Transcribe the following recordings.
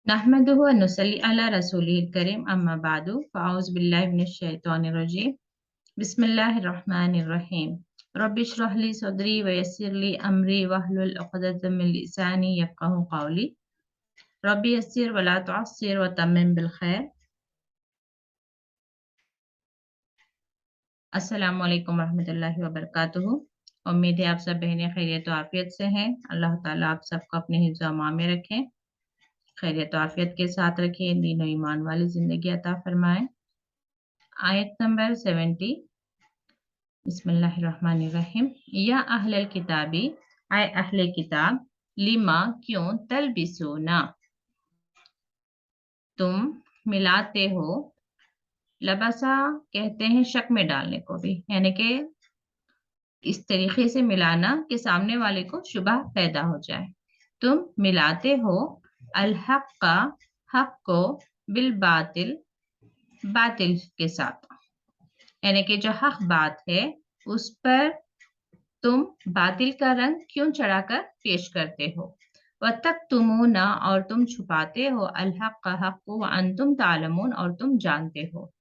नहमदुहु व नुसल्ली अला रसूलिल करीम अम्मा बादु फ़अऊज़ु बिल्लाहि मिनश शैतानिर रजीम बिस्मिल्लाहिर रहमानिर रहीम रब्बि इश्रह ली सदरी व यस्सिर ली अमरी वहलुल उक़दतम मिन लिसानी यफ़क़हू क़ौली रब्बि यस्सिर व ला तुअस्सिर व तम्मिम बिल खैर। अस्सलामु अलैकुम रहमतुल्लाहि व बरकातुहू। उम्मीद है आप सब बहनें खैरियत व आफियत से हैं। अल्लाह ताला आप सबको अपने हिफ्ज़ व अमान में रखें, खैरियत व आफियत के साथ रखें, दीन व ईमान वाली जिंदगी अता फरमाएं। आयत नंबर 70। बिस्मिल्लाहिर्रहमानिर्रहीम। या अहलल किताबी, आए अहले किताब, लिमा क्यों, तलबिसूना तुम मिलाते हो। लबसा कहते हैं शक में डालने को भी, यानी कि इस तरीके से मिलाना कि सामने वाले को शुबह पैदा हो जाए। तुम मिलाते हो अल हक का, हक को, बिल बातिल, बातिल के साथ, यानी कि जो हक बात है उस पर तुम बातिल का रंग क्यों चढ़ाकर पेश करते हो। वतक्तुमूना और तुम छुपाते हो अल हक का, हक को, व अंतुम तालमून और तुम जानते हो।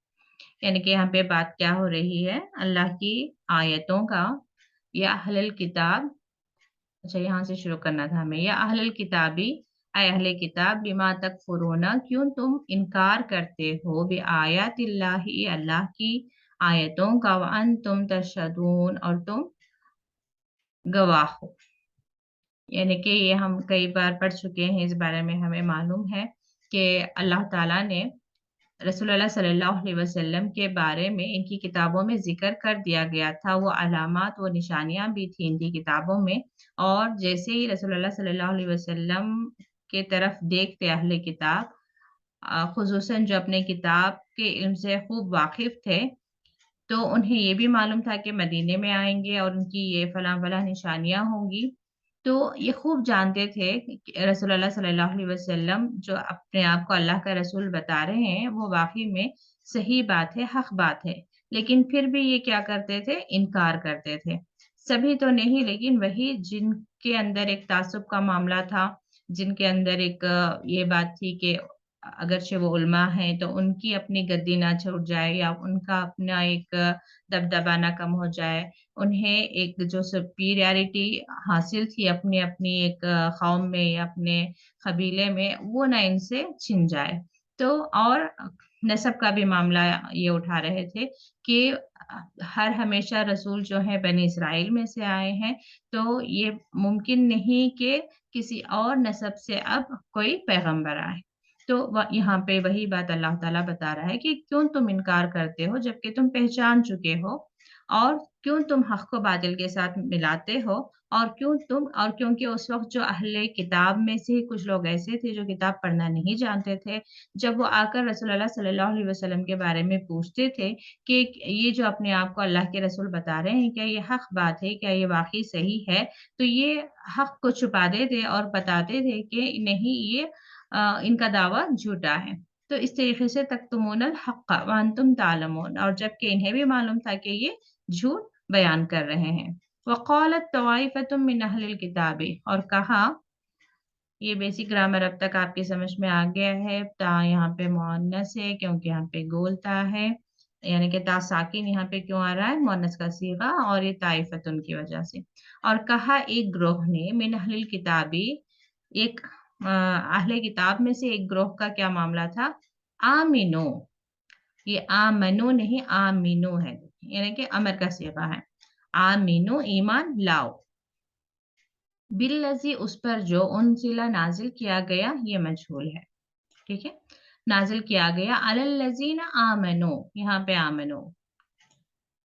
यानी कि यहाँ पे बात क्या हो रही है, अल्लाह की आयतों का। या अहलल किताब, अच्छा यहाँ से शुरू करना था हमें। या अहलल किताबी, आए अहले किताब, बिमा तकफुरूना क्यों तुम इनकार करते हो, बि आयातिल्लाही अल्लाह की आयतों का, व अंतुम तशहदून और तुम गवाह हो। यानी कि ये हम कई बार पढ़ चुके हैं, इस बारे में हमें मालूम है कि अल्लाह ताला ने रसूलुल्लाह सल्लल्लाहु अलैहि वसल्लम के बारे में इनकी किताबों में जिक्र कर दिया गया था। वो अलामात, वो निशानियां भी थी इनकी किताबों में। और जैसे ही रसूलुल्लाह सल्लल्लाहु अलैहि वसल्लम के तरफ देखते अहले किताब, खुसूसन जो अपने किताब के इल्म से खूब वाकिफ थे, तो उन्हें ये भी मालूम था कि मदीने में आएंगे और उनकी ये फलां फलां निशानियां होंगी। तो ये खूब जानते थे कि रसूलुल्लाह सल्लल्लाहु अलैहि वसल्लम जो अपने आप को अल्लाह का रसूल बता रहे हैं वो वाकई में सही बात है, हक बात है। लेकिन फिर भी ये क्या करते थे, इनकार करते थे। सभी तो नहीं, लेकिन वही जिनके अंदर एक तासुब का मामला था, जिनके अंदर एक ये बात थी कि अगरचे वो उलमा हैं तो उनकी अपनी गद्दी ना छूट जाए या उनका अपना एक दबदबा ना कम हो जाए, उन्हें एक जो सुपीरियरिटी हासिल थी अपनी अपनी एक कौम में या अपने कबीले में, वो ना इनसे छिन जाए। तो और नस्ब का भी मामला ये उठा रहे थे कि हर हमेशा रसूल जो है बनी इसराइल में से आए हैं, तो ये मुमकिन नहीं कि किसी और नस्ब से अब कोई पैगंबर आए। तो यहाँ पे वही बात अल्लाह ताला बता रहा है कि क्यों तुम इनकार करते हो जबकि तुम पहचान चुके हो, और क्यों तुम हक को बातिल के साथ मिलाते हो, और क्यों तुम, और क्योंकि उस वक्त जो अहले किताब में से ही कुछ लोग ऐसे थे जो किताब पढ़ना नहीं जानते थे, जब वो आकर रसूलुल्लाह सल्लल्लाहु अलैहि वसल्लम के बारे में पूछते थे कि ये जो अपने आप को अल्लाह के रसूल बता रहे हैं, क्या ये हक बात है, क्या ये वाकई सही है, तो ये हक को छुपाते थे और बताते थे कि नहीं, ये इनका दावा झूठा है। तो इस तरीके से तक्तुमूनल हक़्क़ व अंतुम तालमून, और जबकि इन्हें भी मालूम था कि ये झूठ बयान कर रहे हैं। वक़ालत तवाइफ़तुम मिन अहलिल किताबी, और कहा, ये बेसिक ग्रामर अब तक आपकी समझ में आ गया है। ता यहाँ पे मुअन्नस है क्योंकि यहाँ पे गोलता है, यानी कि ता साकिन यहाँ पे क्यों आ रहा है, मुअन्नस का सीगा, और ये ताइफतुन की वजह से। और कहा एक ग्रोह ने, मिन अहलिल किताबी, एक अहले किताब में से एक ग्रोह का क्या मामला था, आमिनो, ये आमनो नहीं आमिनो है, यानी कि अमर का सीगा है। आमिनो ईमान लाओ, बिल्लज़ी उस पर जो, उनजिला नाजिल किया गया, ये मजहूल है, ठीक है। नाजिल किया गया अलल्लज़ीना आमनो, यहाँ पे आमनो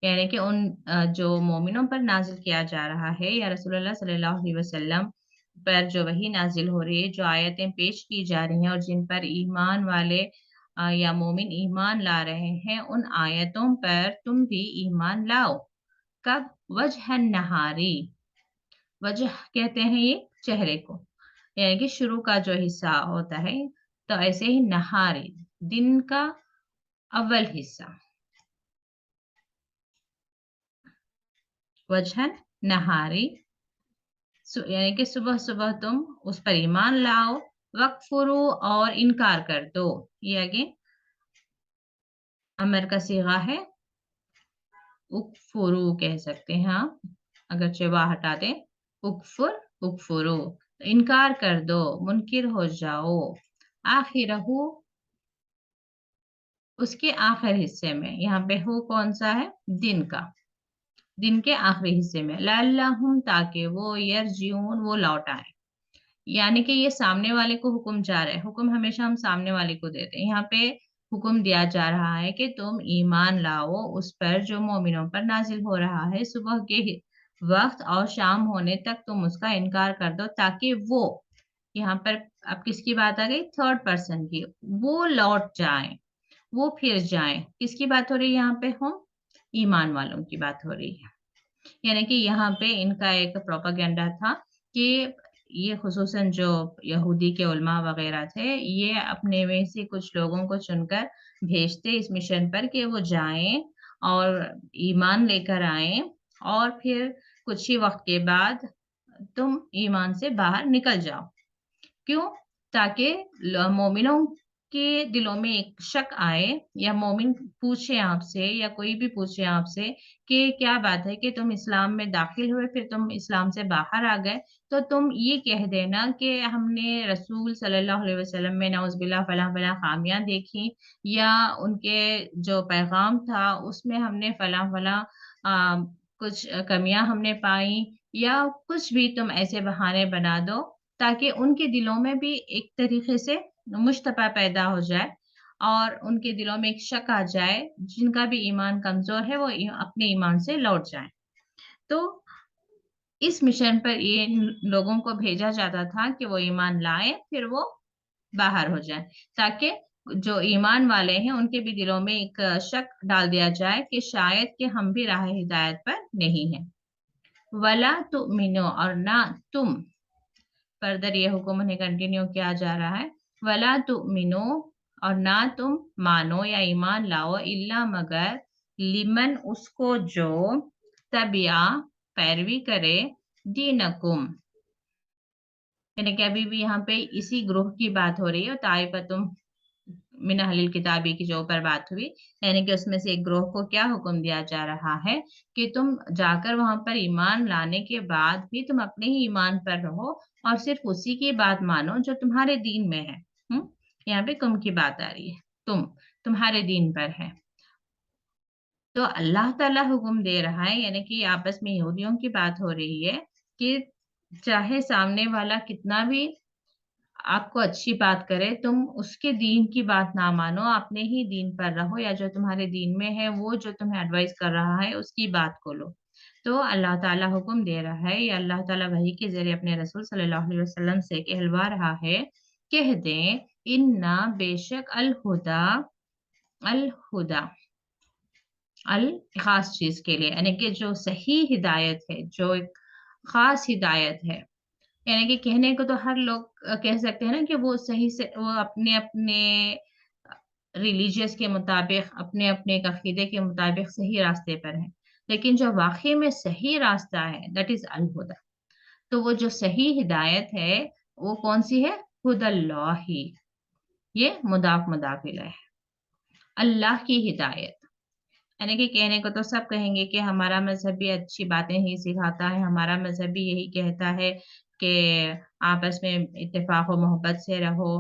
यानी कि उन जो मोमिनों पर नाजिल किया जा रहा है, या रसूलुल्लाह सल्लल्लाहु अलैहि वसल्लम पर जो वही नाजिल हो रही है, जो आयतें पेश की जा रही हैं और जिन पर ईमान वाले या मोमिन ईमान ला रहे हैं, उन आयतों पर तुम भी ईमान लाओ। कब, वजह नहारी, वजह कहते हैं ये चेहरे को, यानी कि शुरू का जो हिस्सा होता है, तो ऐसे ही नहारी, दिन का अव्वल हिस्सा, वजह नहारी, यानी कि सुबह सुबह तुम उस पर ईमान लाओ। वक्फुरु और इनकार कर दो, ये अगेन अमर का सीगा है, उकफुरु कह सकते हैं आप, अगर चेवा हटा दें, उकफुर उकफुरु, इनकार कर दो, मुनकिर हो जाओ, आखिरहु उसके आखिर हिस्से में, यहाँ पे हु कौन सा है, दिन का, दिन के आखिरी हिस्से में, लअल्लहुम ताकि वो यरजिऊन वो लौट आए, यानी कि ये सामने वाले को हुक्म जा रहा है, हुक्म हमेशा हम सामने वाले को देते हैं, यहाँ पे हुक्म दिया जा रहा है कि तुम ईमान लाओ उस पर जो मोमिनों पर नाजिल हो रहा है, सुबह के वक्त और शाम होने तक तुम उसका इनकार कर दो, ताकि वो, यहाँ पर अब किसकी बात आ गई, थर्ड पर्सन की, वो लौट जाए, वो फिर जाए, किसकी बात हो रही है यहाँ पे, हम ईमान वालों की बात हो रही है, यानी कि यहाँ पे इनका एक प्रोपागेंडा था कि ये खुसूसन जो यहूदी के उलमा वगैरह थे, ये अपने में से कुछ लोगों को चुनकर भेजते इस मिशन पर कि वो जाएं और ईमान लेकर आए, और फिर कुछ ही वक्त के बाद तुम ईमान से बाहर निकल जाओ, क्यों, ताकि मोमिनों के दिलों में एक शक आए, या मोमिन पूछे आपसे, या कोई भी पूछे आपसे कि क्या बात है कि तुम इस्लाम में दाखिल हुए फिर तुम इस्लाम से बाहर आ गए, तो तुम ये कह देना कि हमने रसूल सल्लल्लाहु अलैहि वसल्लम में नौज़ुबिल्लाह फलां फलां खामियां देखी, या उनके जो पैगाम था उसमें हमने फलां फलां कुछ कमियां हमने पाई, या कुछ भी तुम ऐसे बहाने बना दो ताकि उनके दिलों में भी एक तरीके से मुश्तबा पैदा हो जाए, और उनके दिलों में एक शक आ जाए, जिनका भी ईमान कमजोर है वो अपने ईमान से लौट जाए। तो इस मिशन पर ये लोगों को भेजा जाता था कि वो ईमान लाए फिर वो बाहर हो जाए, ताकि जो ईमान वाले हैं उनके भी दिलों में एक शक डाल दिया जाए कि शायद कि हम भी राह हिदायत पर नहीं हैं। वला तुमिनो और ना तुम, फर्दर ये हुक्म उन्हें कंटिन्यू किया जा रहा है, वला तुमिनो और ना तुम मानो या ईमान लाओ, इल्ला मगर, लिमन उसको जो, तबिया पैरवी करे, दीनकुम, यानी कि अभी भी यहाँ पे इसी ग्रुप की बात हो रही है, ताइफतुम मिन अहलिल किताबी की जो ऊपर बात हुई, यानी कि उसमें से एक ग्रोह को क्या हुक्म दिया जा रहा है कि तुम जाकर वहां पर ईमान लाने के बाद भी तुम अपने ही ईमान पर रहो, और सिर्फ उसी की बात मानो जो तुम्हारे दीन में है। यहाँ पे तुम की बात आ रही है, तुम्हारे दीन पर है, तो अल्लाह ताला हुक्म दे रहा है, यानी कि आपस में यहूदियों की बात हो रही है कि चाहे सामने वाला कितना भी आपको अच्छी बात करे, तुम उसके दीन की बात ना मानो, अपने ही दीन पर रहो, या जो तुम्हारे दीन में है वो जो तुम्हें एडवाइस कर रहा है उसकी बात को लो। तो अल्लाह ताला हुक्म दे रहा है, या अल्लाह ताला वही के जरिए अपने रसूल सल्लल्लाहु अलैहि वसल्लम से कहलवा रहा है, कह दें, इन्ना बेशक अल हुदा, अल हुदा, अल खास चीज के लिए, यानी कि जो सही हिदायत है, जो एक खास हिदायत है, यानी कि कहने को तो हर लोग कह सकते हैं ना कि वो सही से वो अपने अपने रिलीजियस के मुताबिक, अपने अपने अकीदे के मुताबिक सही रास्ते पर है, लेकिन जो वाकई में सही रास्ता है दैट इज अल हुदा, तो वो जो सही हिदायत है वो कौन सी है, हुदल्लाह ही, ये मुदाफ मुदाफिल है, अल्लाह की हिदायत, यानी कि कहने को तो सब कहेंगे कि हमारा मजहब भी अच्छी बातें ही सिखाता है, हमारा मजहब भी यही कहता है कि आपस में इत्तेफाक और मोहब्बत से रहो,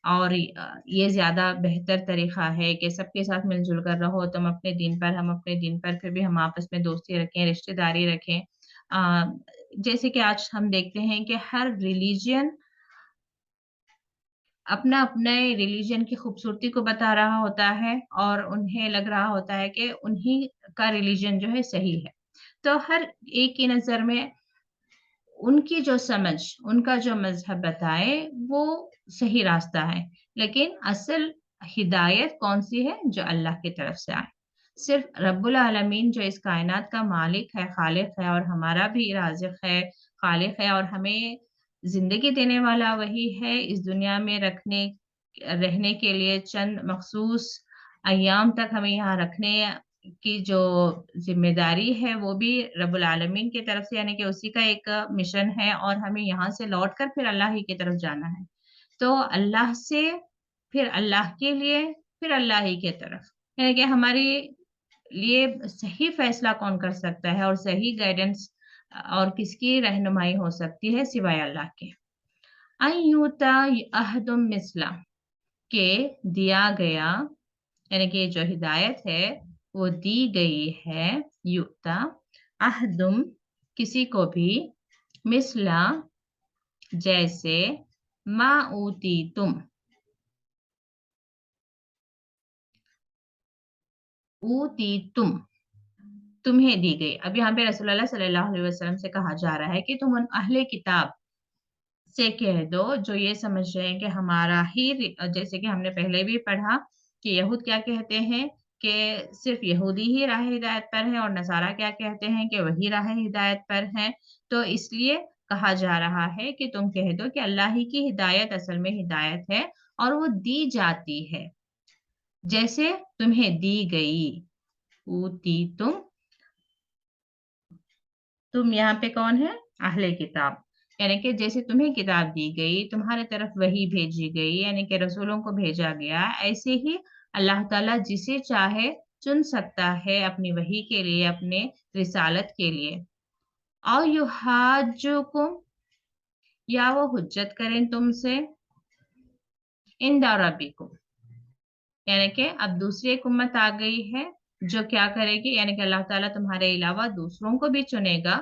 और ये ज्यादा बेहतर तरीका है कि सबके साथ मिलजुल कर रहो, तुम अपने दिन पर हम अपने दिन पर, फिर भी हम आपस में दोस्ती रखें, रिश्तेदारी रखें। अ, जैसे कि आज हम देखते हैं कि हर रिलीजियन अपना अपने रिलीजन की खूबसूरती को बता रहा होता है, और उन्हें लग रहा होता है कि उन्हीं का रिलीजन जो है सही है। तो हर एक की नज़र में उनकी जो समझ, उनका जो मज़हब बताए वो सही रास्ता है। लेकिन असल हिदायत कौन-सी है? जो अल्लाह की तरफ से आए। सिर्फ़ रब्बुल आलमीन जो इस कायनात का मालिक है, ख़ालिक है, और हमारा भी राज़िक़ है, ख़ालिक है, और हमें ज़िंदगी देने वाला वही है, इस दुनिया में रहने के लिए चंद मख़सूस अय्याम तक हमें यहाँ रखने की जो ज़िम्मेदारी है वो भी रब्बुल आलमीन की तरफ से, यानी कि उसी का एक मिशन है, और हमें यहाँ से लौटकर फिर अल्लाह ही की तरफ जाना है। तो अल्लाह से, फिर अल्लाह के लिए, फिर अल्लाह ही के तरफ। यानी कि हमारे लिए सही फैसला कौन कर सकता है और सही गाइडेंस और किसकी रहनुमाई हो सकती है सिवाय अल्लाह के। अयूता अहदुम मिसला, के दिया गया, यानी कि जो हिदायत है वो दी गई है, युक्ता अहदुम किसी को भी, मिसला जैसे, मा ऊती तुम, ऊती तुम्हें दी गई। अब यहाँ पे रसूलुल्लाह सल्लल्लाहु अलैहि वसल्लम से कहा जा रहा है कि तुम उन अहले किताब से कह दो जो ये समझ रहे हैं कि हमारा ही, जैसे कि हमने पहले भी पढ़ा कि यहूद क्या कहते हैं कि सिर्फ यहूदी ही राह हिदायत पर है, और नसारा क्या कहते हैं कि वही राह हिदायत पर है। तो इसलिए कहा जा रहा है कि तुम कह दो कि अल्लाह ही की हिदायत असल में हिदायत है, और वो दी जाती है जैसे तुम्हें दी गई। ऊती तुम यहाँ पे कौन है? अहले किताब। यानी कि जैसे तुम्हें किताब दी गई, तुम्हारे तरफ वही भेजी गई, यानी कि रसूलों को भेजा गया, ऐसे ही अल्लाह ताला जिसे चाहे चुन सकता है अपनी वही के लिए, अपने रिसालत के लिए। और युहाजुकुम, या वो हुज्जत करें तुमसे, इन रब्बिकुम, यानी कि अब दूसरी एक उम्मत आ गई है जो क्या करेगी, यानी कि अल्लाह ताला तुम्हारे अलावा दूसरों को भी चुनेगा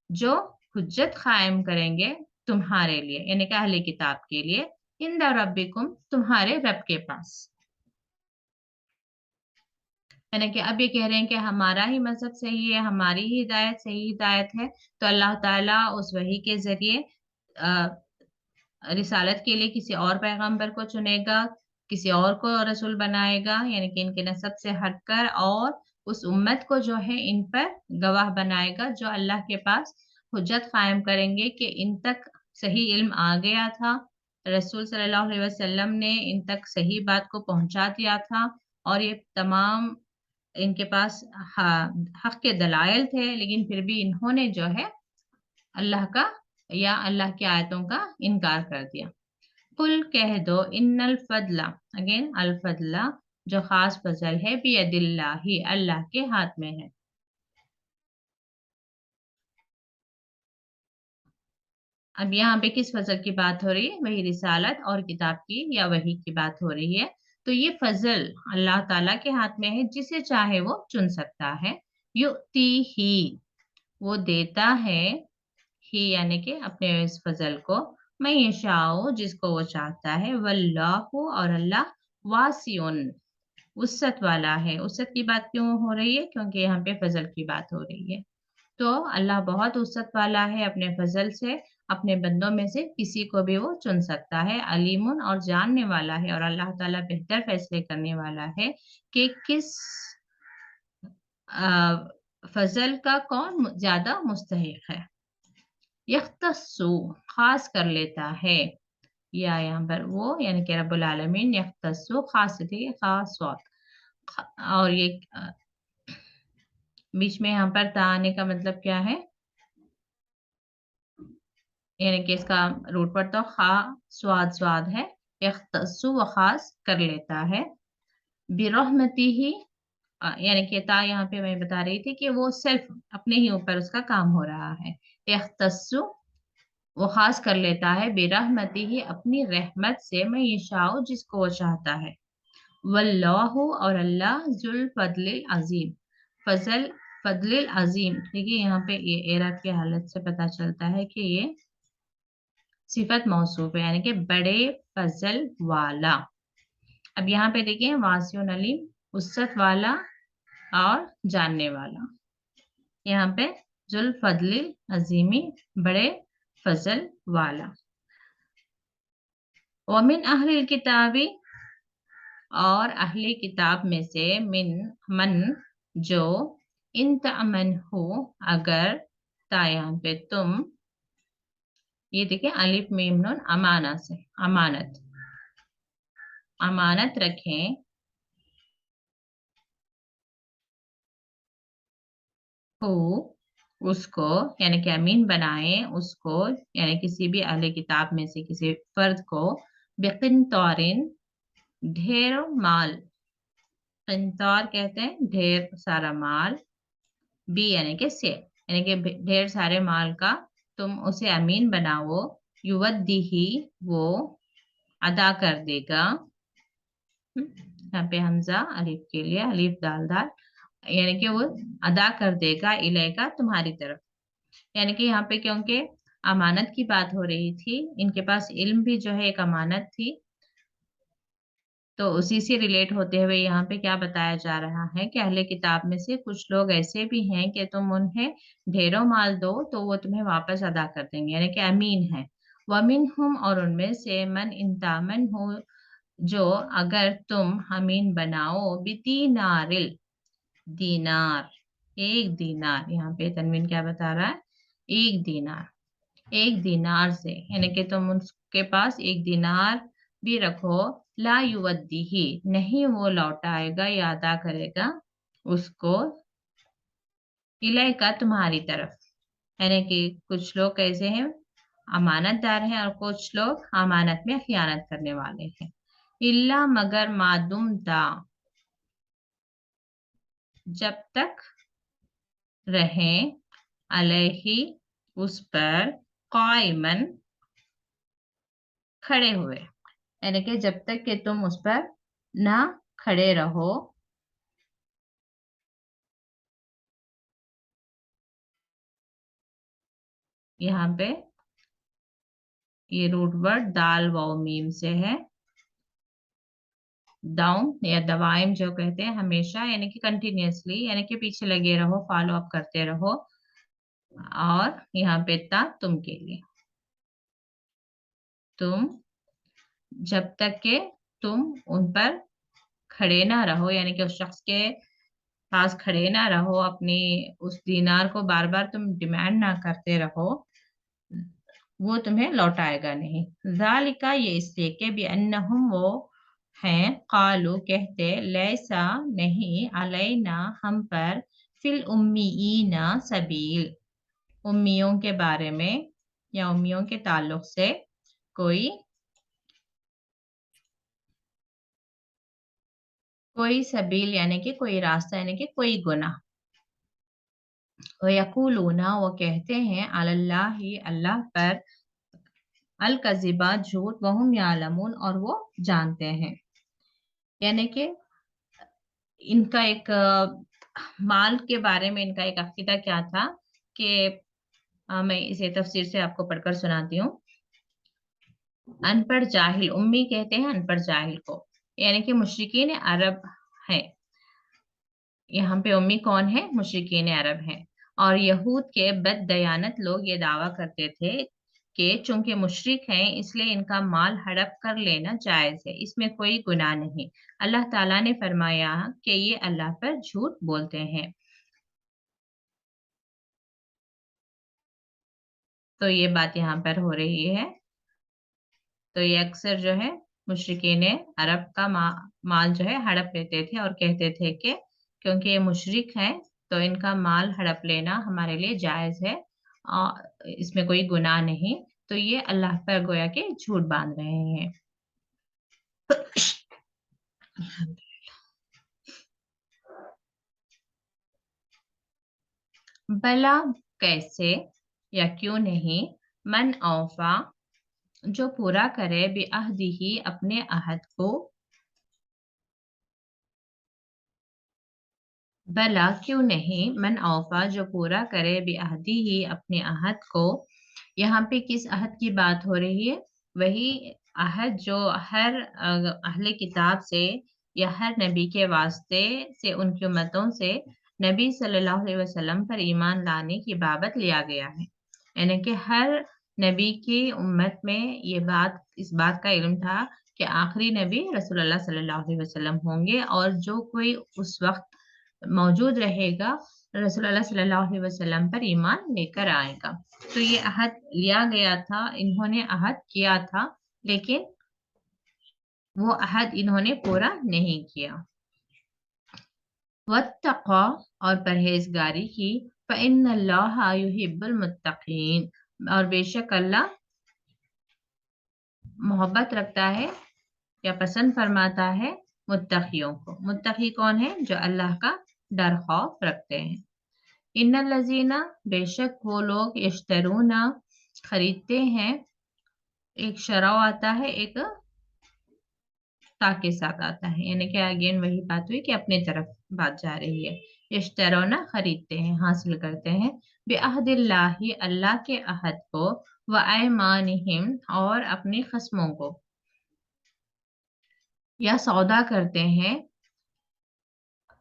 जो हुज्जत कायम करेंगे तुम्हारे लिए, यानी कि अहले किताब के लिए, इंद रब्बिकुम, तुम्हारे रब के पास। यानी कि अब ये कह रहे हैं कि हमारा ही मजहब सही है, हमारी ही हिदायत सही हिदायत है, तो अल्लाह ताला उस वही के जरिए रिसालत के लिए किसी और पैगंबर को चुनेगा, किसी और को रसूल बनाएगा, यानी कि इनके नस्ब से हटकर, और उस उम्मत को जो है इन पर गवाह बनाएगा, जो अल्लाह के पास हुज्जत कायम करेंगे कि इन तक सही इल्म आ गया था, रसूल सल्लल्लाहु अलैहि वसल्लम ने इन तक सही बात को पहुंचा दिया था, और ये तमाम इनके पास हक के दलाइल थे, लेकिन फिर भी इन्होंने जो है अल्लाह का या अल्लाह की आयतों का इनकार कर दिया। कुल कह दो, इन्नल फदला, अगेन अल फदला, जो खास फजल है, बियदिल्लाही, अल्लाह के हाथ में है। अब यहाँ पे किस फजल की बात हो रही है? वही रिसालत और किताब की या वही की बात हो रही है। तो ये फजल अल्लाह ताला के हाथ में है, जिसे चाहे वो चुन सकता है। युती ही, वो देता है, ही यानी कि अपने इस फजल को, मैं यशाओ, जिसको वो चाहता है, वल्लाहु, और अल्लाह वासिउन, वुसअत वाला है। वुसअत की बात क्यों हो रही है? क्योंकि यहाँ पे फजल की बात हो रही है। तो अल्लाह बहुत वुसअत वाला है, अपने फजल से अपने बंदों में से किसी को भी वो चुन सकता है। अलीमुन, और जानने वाला है, और अल्लाह ताला बेहतर फैसले करने वाला है कि किस फजल का कौन ज्यादा मुस्तहिक है। यख्तस्सु, खास कर लेता है, या यहाँ पर वो, यानी कि रब्बुल आलमीन यख्तस्सु, खास थी, खास स्वात, और ये बीच में यहाँ पर ता आने का मतलब क्या है? यानी कि इसका रूट पर तो खा स्वाद स्वाद है। यख्तस्सु, वो खास कर लेता है, बिरहमती ही, यानी कि ता यहाँ पे मैं बता रही थी कि वो सिर्फ अपने ही ऊपर उसका काम हो रहा है। यख्तस्सु, वो खास कर लेता है, बेरहमती ही, अपनी रहमत से, मैं यशाओ, जिसको वो चाहता है। वल्लाहु, और अल्लाह, जुल फजलिल अजीम, फजल फजलिल अजीम। देखिए यहाँ पे ये एरा की हालत से पता चलता है कि ये सिफत मौसूफ है, यानी कि बड़े फजल वाला। अब यहाँ पे देखिए वासिउन अलीम, उस्सत वाला और जानने वाला। यहाँ पे जुल फजलिल अजीमी, बड़े फजल वाला। वमिन अहलिल किताबी, और अहले किताब में से, मिन मन, जो, इन तमन हो, अगर, ता यहाँ पे तुम, ये देखिए अलिफ मीम नून, अमाना से, अमानत, अमानत रखें, हो, اس کو یعنی کہ امین بنائیں اس کو یعنی کسی بھی اہل کتاب میں سے کسی فرد کو بقنطارن ڈھیر مال، قنطار کہتے ہیں ڈھیر سارا مال، بی یعنی کہ سے یعنی کہ ڈھیر سارے مال کا تم اسے امین بناؤ، یودیہی وہ ادا کر دے گا، یہاں پہ حمزہ الف کے لیے الف دال دال یعنی کہ وہ ادا کر دے گا الیکا تمہاری طرف، یعنی کہ یہاں پہ کیونکہ امانت کی بات ہو رہی تھی، ان کے پاس علم بھی جو ہے ایک امانت تھی، تو اسی سے ریلیٹ ہوتے ہوئے یہاں پہ کیا بتایا جا رہا ہے کہ اہل کتاب میں سے کچھ لوگ ایسے بھی ہیں کہ تم انہیں ڈھیروں مال دو تو وہ تمہیں واپس ادا کر دیں گے، یعنی کہ امین ہے، وَمِنْهُمْ اور ان میں سے من انتامن ہو جو اگر تم امین بناؤ بدینار دینار، ایک دینار، یہاں پہ تنوین کیا بتا رہا ہے، ایک دینار، ایک دینار سے یعنی کہ تم اس کے پاس ایک دینار بھی رکھو، لا یودیہی نہیں وہ لوٹائے گا یا ادا کرے گا اس کو، الیکا تمہاری طرف، یعنی کہ کچھ لوگ کیسے ہیں امانت دار ہیں اور کچھ لوگ امانت میں خیانت کرنے والے ہیں، الا مگر ما دمتا جب تک رہیں علیہ اس پر قائمن کھڑے ہوئے، یعنی کہ جب تک کہ تم اس پر نہ کھڑے رہو، یہاں پہ یہ روٹ ورڈ دال واو میم سے ہے، ڈاؤن یا دوائم جو کہتے ہیں ہمیشہ یعنی کہ کنٹینیوسلی یعنی کہ پیچھے لگے رہو، فالو اپ کرتے رہو، اور یہاں پہ تا تم کے لیے، تم جب تک کہ تم ان پر کھڑے نہ رہو یعنی کہ اس شخص کے پاس کھڑے نہ رہو، اپنی اس دینار کو بار بار تم ڈیمانڈ نہ کرتے رہو، وہ تمہیں لوٹائے گا نہیں، ذالکا یہ اس لیے کہ بِأَنَّهُمْ وہ ہیں قالو کہتے لیسا نہیں علینا ہم پر فی الامیین سبیل امیوں کے بارے میں یا امیوں کے تعلق سے کوئی سبیل یعنی کہ کوئی راستہ یعنی کہ کوئی گناہ، وَيَقُولُونَ وہ کہتے ہیں علی اللہ اللہ پر الکذبا جھوٹ، وہم یعلمون اور وہ جانتے ہیں، یعنی کہ ان کا ایک مال کے بارے میں ان کا ایک عقیدہ کیا تھا کہ میں اسے تفسیر سے آپ کو پڑھ کر سناتی ہوں، ان پڑھ جاہل، امی کہتے ہیں ان پڑھ جاہل کو، یعنی کہ مشرکین عرب ہیں، یہاں پہ امی کون ہے، مشرکین عرب ہیں، اور یہود کے بد دیانت لوگ یہ دعویٰ کرتے تھے کہ چونکہ مشرک ہیں اس لیے ان کا مال ہڑپ کر لینا جائز ہے، اس میں کوئی گناہ نہیں، اللہ تعالیٰ نے فرمایا کہ یہ اللہ پر جھوٹ بولتے ہیں، تو یہ بات یہاں پر ہو رہی ہے، تو یہ اکثر جو ہے مشرکین عرب کا مال جو ہے ہڑپ لیتے تھے اور کہتے تھے کہ کیونکہ یہ مشرک ہیں تو ان کا مال ہڑپ لینا ہمارے لیے جائز ہے اور اس میں کوئی گناہ نہیں، تو یہ اللہ پر گویا کہ جھوٹ باندھ رہے ہیں، بلا کیسے یا کیوں نہیں، من اوفا جو پورا کرے بعہدہ اپنے عہد کو، بلا کیوں نہیں، من اوفا جو پورا کرے بعہدہ اپنے عہد کو، یہاں پہ کس عہد کی بات ہو رہی ہے، وہی عہد جو ہر اہل کتاب سے یا ہر نبی کے واسطے سے ان کی امتوں سے نبی صلی اللہ علیہ وسلم پر ایمان لانے کی بابت لیا گیا ہے، یعنی کہ ہر نبی کی امت میں یہ بات اس بات کا علم تھا کہ آخری نبی رسول اللہ صلی اللہ علیہ وسلم ہوں گے، اور جو کوئی اس وقت موجود رہے گا رسول اللہ صلی اللہ علیہ وسلم پر ایمان لے کر آئے گا، تو یہ عہد لیا گیا تھا، انہوں نے عہد کیا تھا لیکن وہ عہد انہوں نے پورا نہیں کیا، واتقوا اور پرہیزگاری کی، فإن اللہ یحب المتقین، اور بے شک اللہ محبت رکھتا ہے یا پسند فرماتا ہے متقیوں کو۔ متقی کون ہے؟ جو اللہ کا ڈر خوف رکھتے ہیں۔ ان الذین، بے شک وہ لوگ، یشترون، خریدتے ہیں، ایک شرع آتا ہے، ایک تا کے ساتھ آتا ہے، یعنی کہ اگین وہی بات ہوئی کہ اپنے طرف بات جا رہی ہے۔ یشترون، خریدتے ہیں، حاصل کرتے ہیں، بعہد اللہ، اللہ کے عہد کو، وایمانہم، اور اپنی قسموں کو، یا سودا کرتے ہیں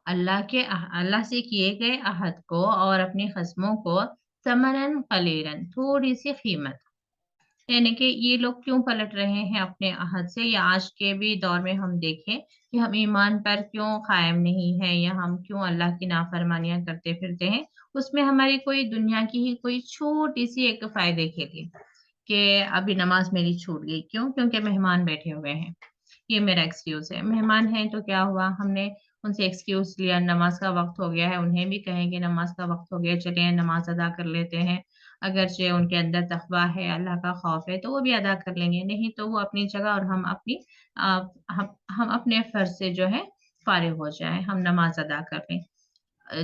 اللہ سے کیے گئے عہد کو اور اپنی قسموں کو، ثمناً قلیلاً، تھوڑی سی قیمت، یعنی کہ یہ لوگ کیوں پلٹ رہے ہیں اپنے عہد سے، یا آج کے بھی دور میں ہم دیکھیں کہ ہم ایمان پر کیوں قائم نہیں ہیں، یا ہم کیوں اللہ کی نافرمانیاں کرتے پھرتے ہیں، اس میں ہماری کوئی دنیا کی ہی کوئی چھوٹی سی ایک فائدے کے لیے، کہ ابھی نماز میری چھوٹ گئی، کیوں؟ کیونکہ مہمان بیٹھے ہوئے ہیں، یہ میرا ایکسکیوز ہے۔ مہمان ہیں تو کیا ہوا، ہم نے ان سے ایکسکیوز لیا، نماز کا وقت ہو گیا ہے، انہیں بھی کہیں گے نماز کا وقت ہو گیا، چلیں نماز ادا کر لیتے ہیں، اگرچہ ان کے اندر تقویٰ ہے، اللہ کا خوف ہے، تو وہ بھی ادا کر لیں گے، نہیں تو وہ اپنی جگہ اور ہم اپنے فرض سے جو ہے فارغ ہو جائیں، ہم نماز ادا کر لیں۔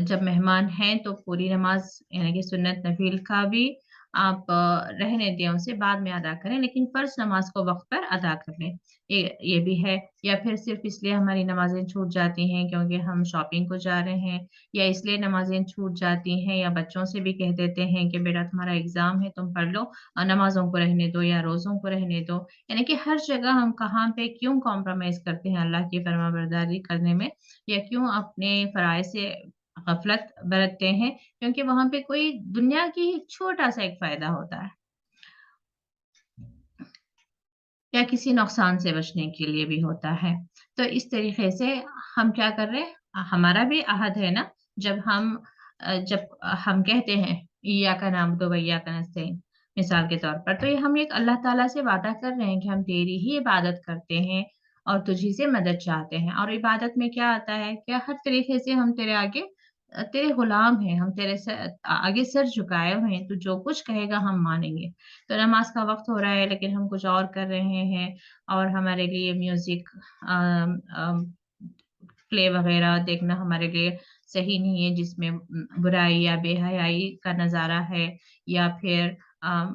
جب مہمان ہیں تو پوری نماز، یعنی کہ سنت نفل کا بھی آپ رہنے دیں، اسے بعد میں ادا کریں، لیکن فرض نماز کو وقت پر ادا کر لیں، یہ بھی ہے۔ یا پھر صرف اس لیے ہماری نمازیں چھوٹ جاتی ہیں کیونکہ ہم شاپنگ کو جا رہے ہیں، یا اس لیے نمازیں چھوٹ جاتی ہیں، یا بچوں سے بھی کہہ دیتے ہیں کہ بیٹا تمہارا ایگزام ہے، تم پڑھ لو، اور نمازوں کو رہنے دو یا روزوں کو رہنے دو، یعنی کہ ہر جگہ ہم کہاں پہ کیوں کمپرومائز کرتے ہیں اللہ کی فرما برداری کرنے میں، یا کیوں اپنے فرائض سے غفلت برتتے ہیں، کیونکہ وہاں پہ کوئی دنیا کی چھوٹا سا ایک فائدہ ہوتا ہے، یا کسی نقصان سے بچنے کے لیے بھی ہوتا ہے۔ تو اس طریقے سے ہم کیا کر رہے ہیں، ہمارا بھی عہد ہے نا، جب ہم کہتے ہیں ایاک نعبد و ایاک نستعین، مثال کے طور پر، تو یہ ہم ایک اللہ تعالیٰ سے وعدہ کر رہے ہیں کہ ہم تیری ہی عبادت کرتے ہیں اور تجھی سے مدد چاہتے ہیں، اور عبادت میں کیا آتا ہے کہ ہر طریقے سے ہم تیرے آگے تیرے غلام ہیں، ہم تیرے آگے سر جھکائے ہوئے ہیں، تو جو کچھ کہے گا ہم مانیں گے۔ تو نماز کا وقت ہو رہا ہے لیکن ہم کچھ اور کر رہے ہیں، اور ہمارے لیے میوزک پلے وغیرہ دیکھنا ہمارے لیے صحیح نہیں ہے، جس میں برائی یا بے حیائی کا نظارہ ہے، یا پھر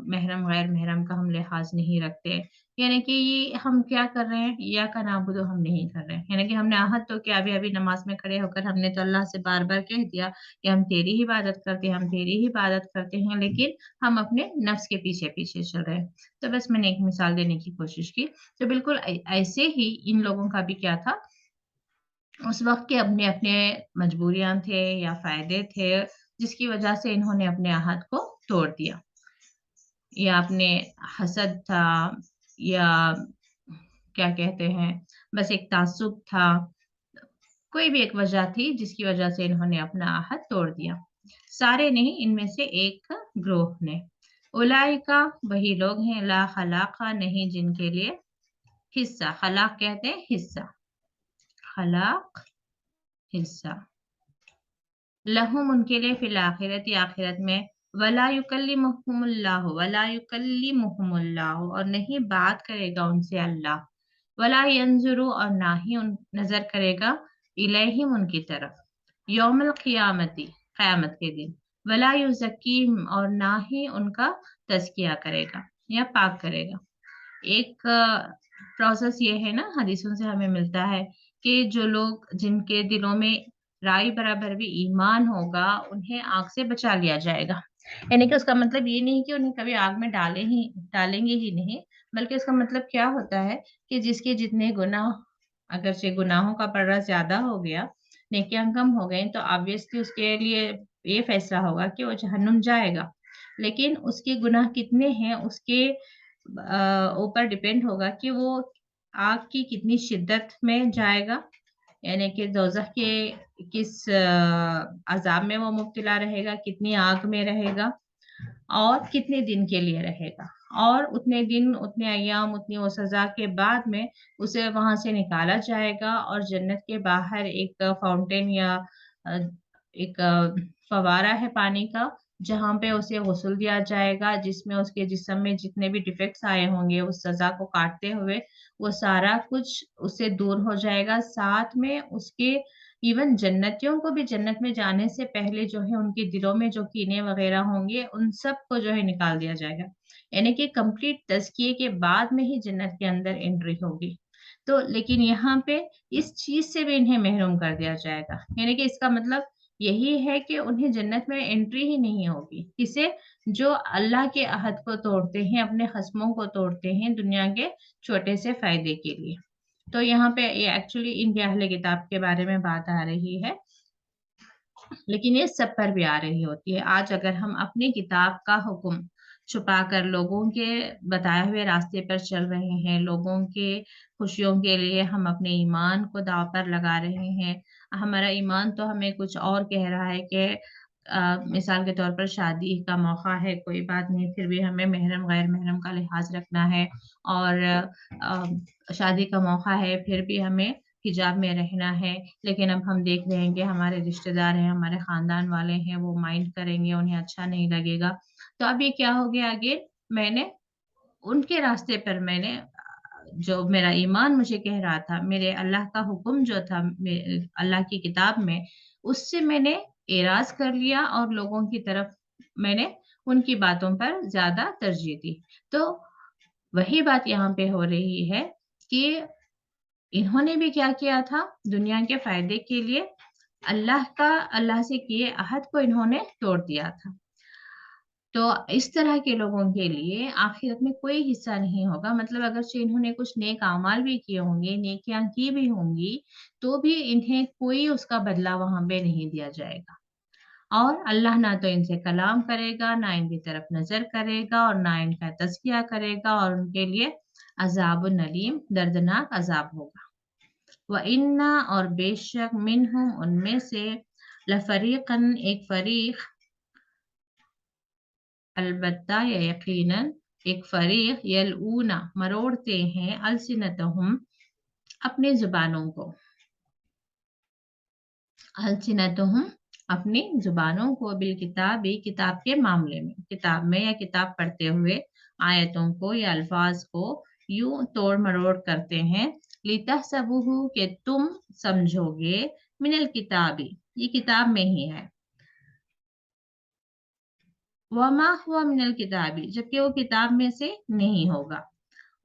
محرم غیر محرم کا ہم لحاظ نہیں رکھتے، یعنی کہ یہ ہم کیا کر رہے ہیں، ایاک نعبد ہم نہیں کر رہے ہیں، یعنی کہ ہم نے عہد تو کیا، ابھی نماز میں کھڑے ہو کر ہم نے تو اللہ سے بار بار کہہ دیا کہ ہم تیری ہی عبادت کرتے ہیں، ہم تیری ہی عبادت کرتے ہیں، لیکن ہم اپنے نفس کے پیچھے پیچھے چل رہے ہیں۔ تو بس میں نے ایک مثال دینے کی کوشش کی۔ تو بالکل ایسے ہی ان لوگوں کا بھی کیا تھا، اس وقت کے اپنے اپنے مجبوریاں تھے یا فائدے تھے، جس کی وجہ سے انہوں نے اپنے عہد کو توڑ دیا، یا اپنے حسد تھا، یا کیا کہتے ہیں، بس ایک تعصب تھا، کوئی بھی ایک وجہ تھی جس کی وجہ سے انہوں نے اپنا عہد توڑ دیا۔ سارے نہیں، ان میں سے ایک گروہ نے۔ اولئک، وہی لوگ ہیں، لا خلاق، نہیں جن کے لیے حصہ، خلاق کہتے ہیں حصہ، خلاق حصہ، لہم ان کے لیے فی الآخرت، آخرت میں، ولا یکلمہم اللہ، ولا یکلمہم اللہ، اور نہیں بات کرے گا ان سے اللہ، ولا ینظر، اور نہ ہی نظر کرے گا، الیہم ان کی طرف، یوم القیامتی، قیامت کے دن، ولا یزکیہم، اور نہ ہی ان کا تزکیہ کرے گا یا پاک کرے گا۔ ایک پروسیس یہ ہے نا، حدیثوں سے ہمیں ملتا ہے کہ جو لوگ جن کے دلوں میں رائی برابر بھی ایمان ہوگا، انہیں آگ سے بچا لیا جائے گا، یعنی کہ اس کا مطلب یہ نہیں کہ انہیں کبھی آگ میں ڈالیں گے ہی نہیں، بلکہ اس کا مطلب کیا ہوتا ہے کہ جس کے جتنے گناہ، اگرچہ گناہوں کا پڑا زیادہ ہو گیا، نیکیاں کم ہو گئیں، تو آبویسلی اس کے لیے یہ فیصلہ ہوگا کہ وہ جہنم جائے گا، لیکن اس کے گناہ کتنے ہیں اس کے اوپر ڈیپینڈ ہوگا کہ وہ آگ کی کتنی شدت میں جائے گا، یعنی کہ دوزخ کے کس عذاب میں وہ مبتلا رہے گا، کتنی آگ میں رہے گا، اور کتنے دن کے لیے رہے گا، اور اتنے دن، اتنے ایام، اتنی وہ سزا کے بعد میں اسے وہاں سے نکالا جائے گا، اور جنت کے باہر ایک فاؤنٹین یا ایک फवारा है पानी का, जहां पे उसे गुस्ल दिया जाएगा, जिसमें उसके जिस्म में जितने भी डिफेक्ट्स आए होंगे उस सजा को काटते हुए वो सारा कुछ उससे दूर हो जाएगा। साथ में उसके इवन जन्नतियों को भी जन्नत में जाने से पहले जो है उनके दिलों में जो कीने वगैरह होंगे उन सब को जो है निकाल दिया जाएगा। यानी कि कंप्लीट तज़किये के बाद में ही जन्नत के अंदर एंट्री होगी। तो लेकिन यहाँ पे इस चीज से भी इन्हें महरूम कर दिया जाएगा। यानी कि इसका मतलब यही है कि उन्हें जन्नत में एंट्री ही नहीं होगी। किसे? जो अल्लाह के अहद को तोड़ते हैं, अपने खस्मों को तोड़ते हैं दुनिया के छोटे से फायदे के लिए। तो यहाँ पे ये एक्चुअली इनके अहले किताब के बारे में बात आ रही है, लेकिन ये सब पर भी आ रही होती है। आज अगर हम अपनी किताब का हुक्म छुपा कर लोगों के बताए हुए रास्ते पर चल रहे हैं, लोगों के खुशियों के लिए हम अपने ईमान को दांव पर लगा रहे हैं, हमारा ईमान तो हमें कुछ और कह रहा है कि मिसाल के तौर पर शादी का मौका है, कोई बात नहीं, फिर भी हमें महरम गैर महरम का लिहाज रखना है, और शादी का मौका है फिर भी हमें हिजाब में रहना है। लेकिन अब हम देख रहे हैं कि हमारे रिश्तेदार हैं, हमारे खानदान वाले हैं, वो माइंड करेंगे, उन्हें अच्छा नहीं लगेगा। तो अब ये क्या हो गया आगे, मैंने उनके रास्ते पर मैंने जो मेरा ईमान मुझे कह रहा था, मेरे अल्लाह का हुक्म जो था अल्लाह की किताब में, उससे मैंने एराज कर लिया और लोगों की तरफ मैंने उनकी बातों पर ज्यादा तरजीह दी। तो वही बात यहाँ पे हो रही है कि इन्होंने भी क्या किया था, दुनिया के फायदे के लिए अल्लाह से किए अहद को इन्होंने तोड़ दिया था। तो इस तरह के लोगों के लिए आखिरत में कोई हिस्सा नहीं होगा। मतलब अगरचे इन्होंने कुछ नेक अमाल भी किए होंगे, नेकियां की भी होंगी, तो भी इन्हें कोई उसका बदला वहां पे नहीं दिया जाएगा। और अल्लाह ना तो इनसे कलाम करेगा, ना इनकी तरफ नजर करेगा, और ना इनका तज़किया करेगा, और उनके लिए अजाब नलीम, दर्दनाक अजाब होगा। व इन्ना, और बेशक, मिनहुम, उनमें से, लफरीकन, एक फरीक, अलबत्ता या यकीनन एक फरीक, यलऊना, मरोड़ते हैं, अलसिनतहुम, अपने जुबानों को, अलसिनतहुम, अपनी जुबानों को, बिल किताबी, किताब के मामले में, किताब में या किताब पढ़ते हुए आयतों को या अल्फाज को यूं तोड़ मरोड़ करते हैं, लितहसबुहु, के तुम समझोगे, मिनल किताबी, ये किताब में ही है, वमा हुआ मिनल किताबी, जबकि वो किताब में से नहीं होगा,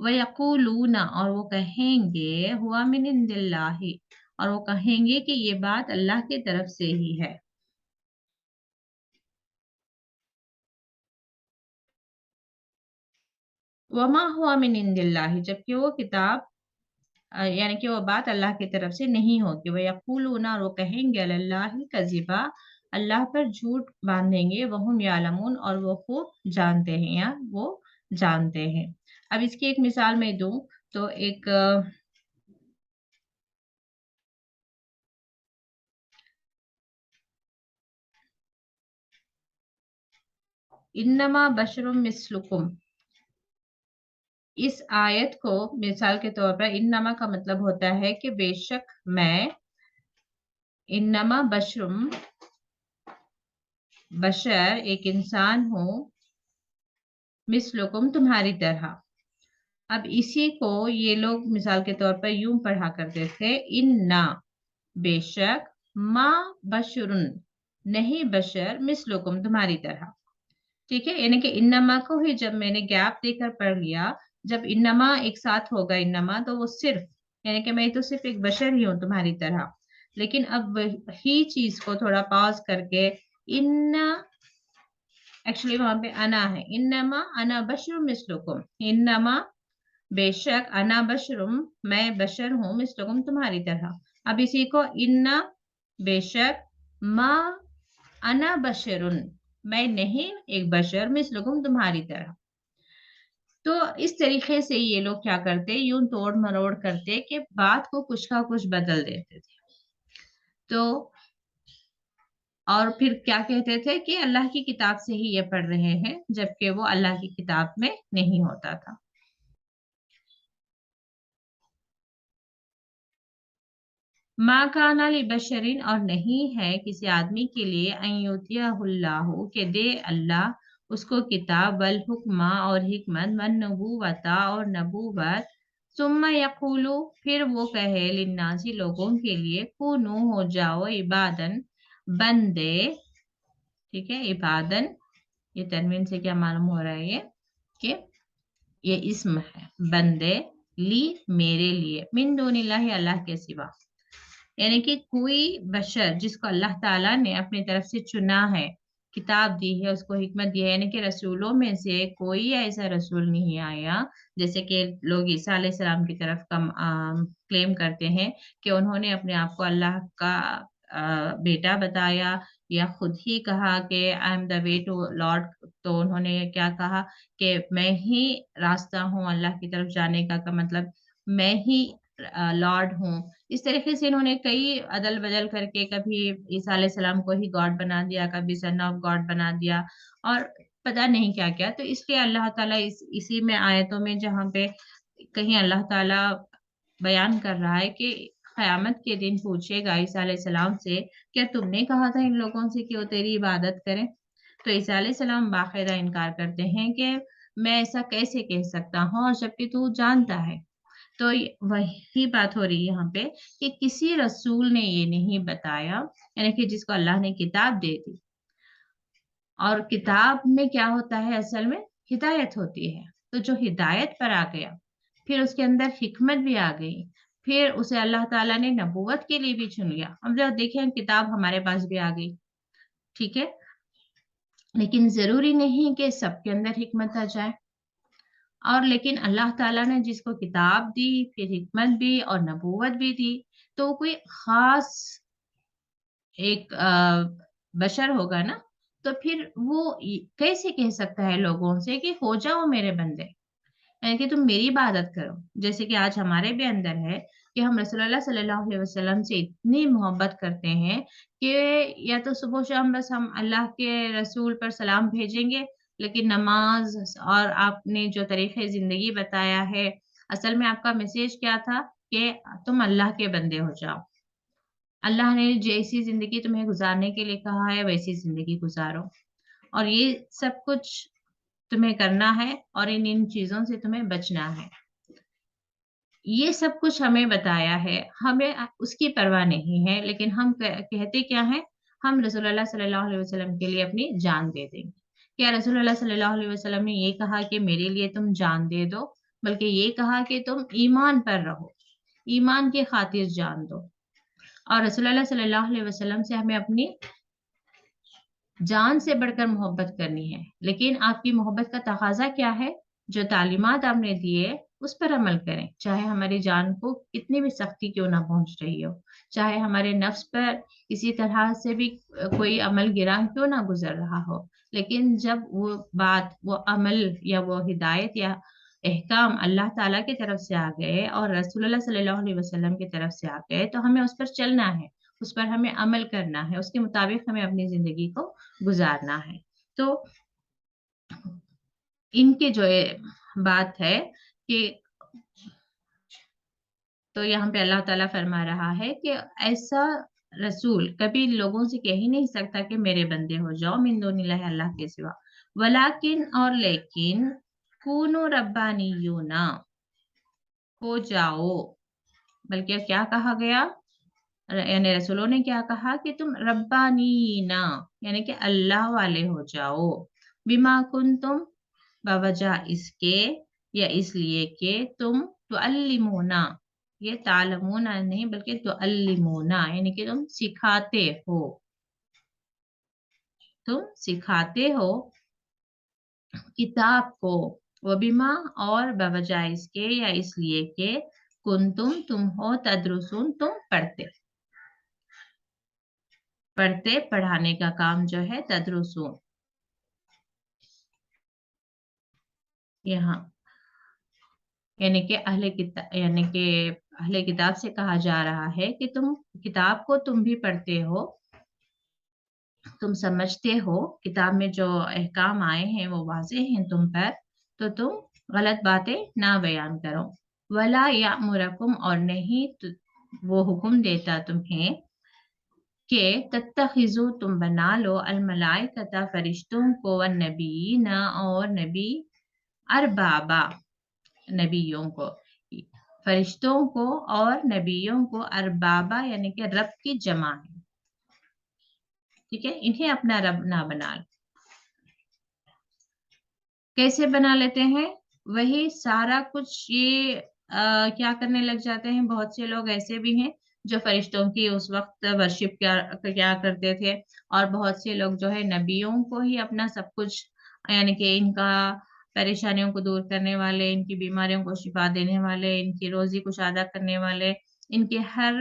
वयकूलूना, और वो कहेंगे, हुआ मिन इंदिल्लाहि, और वो कहेंगे कि ये बात अल्लाह की तरफ से ही है। वमा हुआ मिन इंदिल्लाहि, जबकि वो किताब यानी कि वो बात अल्लाह की तरफ से नहीं होगी। वयकूलूना, और वो कहेंगे, अल्लाहि कज़िबा, अल्लाह पर झूठ बांधेंगे, वहुम यालमून, और वो खूब जानते हैं, या वो जानते हैं। अब इसकी एक मिसाल मैं दूं तो एक इन्नमा बशरुम मिस्लुकुम, इस आयत को मिसाल के तौर पर, इन्नमा का मतलब होता है कि बेशक मैं, इन्नमा बशरुम, बशर एक इंसान हूँ, मिस्लुकुम, तुम्हारी तरह। अब इसी को ये लोग मिसाल के तौर पर यूं पढ़ा करते थे, इन्ना, बेशक, माँ बशरुन, नहीं बशर, मिस्लुकुम, तुम्हारी तरह। ठीक है, यानी कि इन्नमा को ही जब मैंने गैप देकर पढ़ लिया, जब इन्नमा एक साथ होगा इन्नमा, तो वो सिर्फ, यानी कि मैं तो सिर्फ एक बशर ही हूँ तुम्हारी तरह। लेकिन अब वही चीज को थोड़ा पॉज करके, इन्ना, एक्चुअली वहां पे अना है, इन्नमा अना बशरुम मिस्लुकुम, इन्नमा, बेशक, अना बशरुम, मैं बशर हूँ, मिस्लुकुम, तुम्हारी तरह। अब इसी को, इन्ना, बेशक, माँ, अना बशरुन, मैं नहीं एक बशर, मिस्लुकुम, तुम्हारी तरह। तो इस तरीके से ये लोग क्या करते, यूं तोड़ मरोड़ करते कि बात को कुछ का कुछ बदल देते थे। तो और फिर क्या कहते थे कि अल्लाह की किताब से ही ये पढ़ रहे हैं, जबकि वो अल्लाह की किताब में नहीं होता था। मा काना लिबशरिन, और नहीं है किसी आदमी के लिए, अन युतियहुल्लाहु, के दे अल्लाह उसको किताब, वल हुक्मा और हिकमत, वन नबूवता और नबूवत, सुम्मा यकूलु, फिर वो कहे, लिन्नासी लोगों के लिए, कुनू हो जाओ, इबादन बंदे, ठीक है, इबादन, ये तनवीन से क्या मालूम हो रहा है ये कि ये इस्म है, बंदे, ली मेरे लिए, मिन दूनिल्लाहि, अल्लाह के सिवा, यानी कि कोई बशर जिसको अल्लाह ताला ने अपनी तरफ से चुना है, किताब दी है, उसको हिकमत दी है, यानी कि रसूलों में से कोई ऐसा रसूल नहीं आया, जैसे कि लोग ईसा अलैहिस्सलाम की तरफ कम क्लेम करते हैं कि उन्होंने अपने आप को अल्लाह का बेटा बताया, या खुद ही कहा कि I am the way to lord, तो उन्होंने क्या कहा कि मैं ही रास्ता हूँ अल्लाह की तरफ जाने का मतलब मैं ही लॉर्ड हूँ। इस तरीके से इन्होंने कई अदल बदल करके कभी ईसा अलैहिस्सलाम को ही गॉड बना दिया, कभी सन ऑफ गॉड बना दिया, और पता नहीं क्या क्या। तो इसलिए अल्लाह ताला इसी में आयतों में जहाँ पे कहीं अल्लाह ताला बयान कर रहा है कि क़यामत के दिन पूछेगा ईसा अलैहिस्सलाम से, क्या तुमने कहा था इन लोगों से कि वो तेरी इबादत करें? तो ईसा अलैहिस्सलाम बाकायदा इनकार करते हैं कि मैं ऐसा कैसे कह सकता हूँ, और जबकि तू जानता है। तो वही बात हो रही है यहाँ पे कि किसी रसूल ने ये नहीं बताया, यानी कि जिसको अल्लाह ने किताब दे दी, और किताब में क्या होता है, असल में हिदायत होती है। तो जो हिदायत पर आ गया, फिर उसके अंदर हिकमत भी आ गई, फिर उसे अल्लाह ताला ने नबूवत के लिए भी चुन लिया। अब जब देखें किताब हमारे पास भी आ गई, ठीक है, लेकिन जरूरी नहीं कि सबके अंदर हिकमत आ जाए। और लेकिन अल्लाह ताला ने जिसको किताब दी, फिर हिकमत भी और नबूवत भी दी, तो कोई खास एक बशर होगा ना, तो फिर वो कैसे कह सकता है लोगों से कि हो जाओ मेरे बंदे, यानी कि तुम मेरी इबादत करो। जैसे कि आज हमारे भी अंदर है कि हम रसूलुल्लाह सल्लल्लाहु अलैहि वसल्लम से इतनी मोहब्बत करते हैं कि या तो सुबह शाम बस हम अल्लाह के रसूल पर सलाम भेजेंगे, लेकिन नमाज और आपने जो तरीके जिंदगी बताया है, असल में आपका मैसेज क्या था कि तुम अल्लाह के बंदे हो जाओ। अल्लाह ने जैसी जिंदगी तुम्हें गुजारने के लिए कहा है वैसी जिंदगी गुजारो, और ये सब कुछ तुम्हें करना है, और इन इन चीजों से तुम्हें बचना है। ये सब कुछ हमें बताया है, हमें उसकी परवाह नहीं है, लेकिन हम कहते क्या है, हम रसूलुल्लाह सल्लल्लाहु अलैहि वसल्लम के लिए अपनी जान दे देंगे। क्या रसूलुल्लाह सल्लल्लाहु अलैहि वसल्लम ने ये कहा कि मेरे लिए तुम जान दे दो, बल्कि ये कहा कि तुम ईमान पर रहो, ईमान की खातिर जान दो। और रसूलुल्लाह सल्लल्लाहु अलैहि वसल्लम से हमें अपनी जान से बढ़कर मोहब्बत करनी है, लेकिन आपकी मोहब्बत का तकाजा क्या है? जो तालीमात आपने दिए उस पर अमल करें, चाहे हमारी जान को कितनी भी सख्ती क्यों ना पहुंच रही हो, चाहे हमारे नफ्स पर किसी तरह से भी कोई अमल गिरा क्यों ना गुजर रहा हो, लेकिन जब वो बात, वो अमल या वो हिदायत या एहकाम अल्लाह ताला की तरफ से आ गए और रसूलुल्लाह सल्लल्लाहु अलैहि वसल्लम की तरफ से आ गए, तो हमें उस पर चलना है, उस पर हमें अमल करना है, उसके मुताबिक हमें अपनी जिंदगी को गुजारना है। तो इनकी जो ये बात है कि, तो यहाँ पे अल्लाह ताला फरमा रहा है कि ऐसा रसूल कभी लोगों से कह ही नहीं सकता कि मेरे बंदे हो जाओ मिन दूनिल्लाहि, अल्लाह के सिवा। वलाकिन, और लेकिन, कूनू रब्बानियूना, हो जाओ, बल्कि क्या कहा गया, यानी रसूलों ने क्या कहा कि तुम रब्बानीना, यानी कि अल्लाह वाले हो जाओ, बिमा कुंतुम, बवजह इसके या इसलिए कि तुम तुअल्लिमूना, ये तालमूना नहीं बल्कि तुअल्लिमूना, यानी कि तुम सिखाते हो किताब को, वबिमा, और बवजह इसके या इसलिए कि तुम हो तदरुसून, तुम पढ़ते, पढ़ाने का काम जो है तदरुसून, यहाँ यानी कि अहले किताब से कहा जा रहा है कि तुम किताब को तुम भी पढ़ते हो, तुम समझते हो, किताब में जो अहकाम आए हैं वो वाज़ेह हैं तुम पर, तो तुम गलत बातें ना बयान करो। वला यामुरकुम, और वो हुक्म देता तुम्हें कि तत्तखिजू तुम बना लो अल मलाइकता फरिश्तों को व नबीना और नबी अरबाबा नबियों को फरिश्तों को और नबियों को अरबाबा यानी कि रब की जमा है। ठीक है, इन्हें अपना रब ना बना लो। कैसे बना लेते हैं? वही सारा कुछ ये क्या करने लग जाते हैं। बहुत से लोग ऐसे भी हैं जो फरिश्तों की उस वक्त वर्शिप क्या करते थे, और बहुत से लोग जो है नबियों को ही अपना सब कुछ, यानी कि इनका परेशानियों को दूर करने वाले, इनकी बीमारियों को शिफा देने वाले, इनकी रोजी कुशादा करने वाले, इनके हर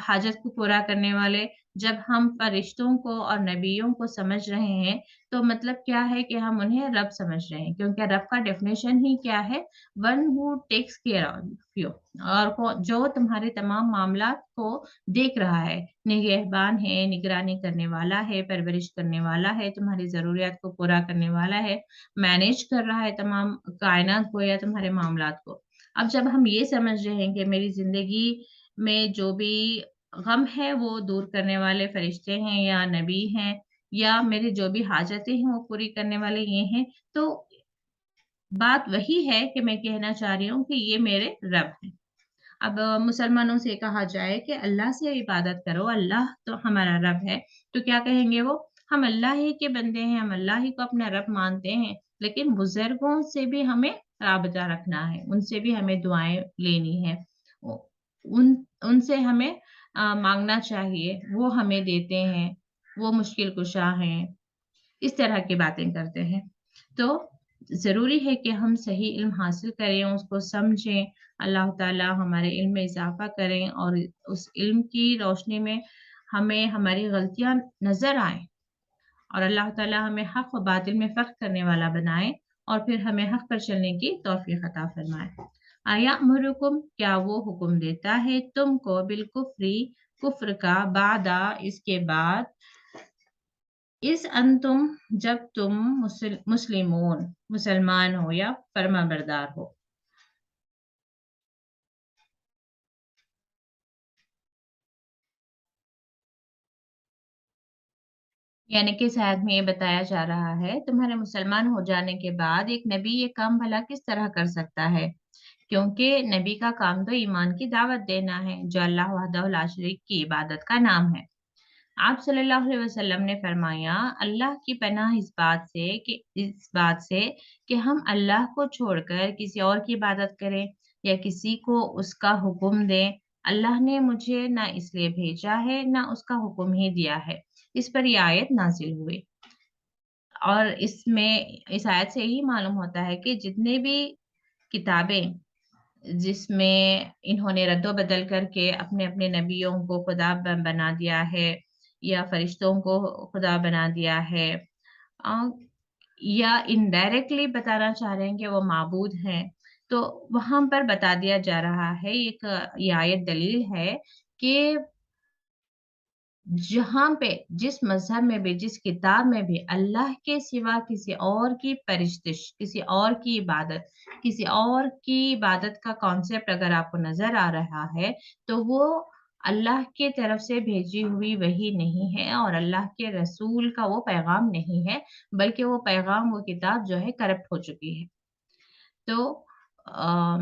हाजत को पूरा करने वाले। जब हम फरिश्तों को और नबियों को समझ रहे हैं तो मतलब क्या है कि हम उन्हें रब समझ रहे हैं, क्योंकि रब का डेफिनेशन ही क्या है? One who takes care of you, और जो तुम्हारे तमाम मामलात को देख रहा है, निगहबान है, निगरानी करने वाला है, परवरिश करने वाला है, तुम्हारी ज़रूरियात को पूरा करने वाला है, मैनेज कर रहा है तमाम कायनात को या तुम्हारे मामलात को। अब जब हम ये समझ रहे हैं कि मेरी ज़िंदगी में जो भी गम है वो दूर करने वाले फरिश्ते हैं या नबी हैं, या मेरी जो भी हाजतें हैं वो पूरी करने वाले ये हैं, तो बात वही है कि मैं कहना चाह रही हूँ कि ये मेरे रब हैं। अब मुसलमानों से कहा जाए कि अल्लाह से इबादत करो, अल्लाह तो हमारा रब है, तो क्या कहेंगे वो? हम अल्लाह ही के बंदे हैं, हम अल्लाह ही को अपना रब मानते हैं, लेकिन बुज़ुर्गों से भी हमें राबता रखना है, उनसे भी हमें दुआएँ लेनी है। उ उन उनसे हमें माँगना चाहिए, वो हमें देते हैं, वो मुश्किल कुशा हैं। इस तरह की बातें करते हैं। तो ज़रूरी है कि हम सही इल्म हासिल करें, उसको समझें, अल्लाह ताला हमारे इल्म में इज़ाफ़ा करें और उस इल्म की रोशनी में हमें हमारी गलतियाँ नज़र आएँ, और अल्लाह ताला हमें हक़ व बातिल में फ़र्क करने वाला बनाए, और फिर हमें हक़ पर चलने की तौफ़ीक़ अता फ़रमाए। अयअमुरुकुम, क्या वो हुक्म देता है तुमको बिलकुफ़्री, कुफ़्र का, बादा इसके बाद, इस अंतुम जब तुम मुस्लिमून मुसलमान हो या फर्माबरदार हो। यानी कि इस आयत में ये बताया जा रहा है, तुम्हारे मुसलमान हो जाने के बाद एक नबी ये काम भला किस तरह कर सकता है? क्योंकि नबी का काम तो ईमान की दावत देना है, जो अल्लाह वहदहु ला शरीक की इबादत का नाम है। आप सल्लल्लाहु अलैहि वसल्लम ने फरमाया, अल्लाह की पनाह इस बात से कि हम अल्लाह को छोड़कर किसी और की इबादत करें या किसी को उसका हुक्म दें। अल्लाह ने मुझे ना इसलिए भेजा है, ना उसका हुक्म ही दिया है। इस पर ये आयत नाज़िल हुई, और इस आयत से यही मालूम होता है कि जितने भी किताबें जिसमें इन्होंने रद्द-ओ-बदल करके अपने-अपने नबियों को खुदा बना दिया है, या फरिश्तों को खुदा बना दिया है, अ, या इनडायरेक्टली बताना चाह रहे हैं कि वो माबूद हैं, तो वहाँ पर बता दिया जा रहा है, ये आयत दलील है कि जहाँ पे जिस मज़हब में भी, जिस किताब में भी अल्लाह के सिवा किसी और की परस्तिश, किसी और की इबादत, किसी और की इबादत का कॉन्सेप्ट अगर आपको नज़र आ रहा है, तो वो अल्लाह के तरफ से भेजी हुई वही नहीं है, और अल्लाह के रसूल का वो पैगाम नहीं है, बल्कि वो पैगाम, वो किताब जो है करप्ट हो चुकी है। तो अ,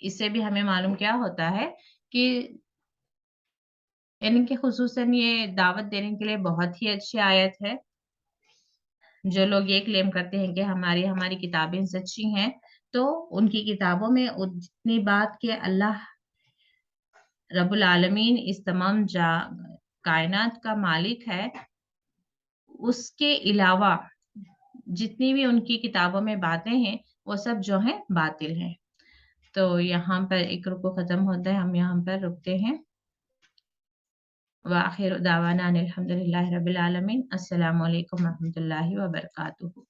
इससे भी हमें मालूम क्या होता है कि यानी कि खुसूसन ये दावत देने के लिए बहुत ही अच्छी आयत है। जो लोग ये क्लेम करते हैं कि हमारी हमारी किताबें सच्ची हैं, तो उनकी किताबों में जितनी बात कि अल्लाह रब्बुल आलमीन इस तमाम कायनात का मालिक है, उसके अलावा जितनी भी उनकी किताबों में बातें हैं, वो सब जो हैं बातिल हैं। तो यहाँ पर एक रुकू ख़त्म होता है, हम यहाँ पर रुकते हैं। व आखिर दावाना अनिल हम्दुलिल्लाहि रब्बिल आलमीन। अस्सलामु अलैकुम व रहमतुल्लाहि व बरकातुहू।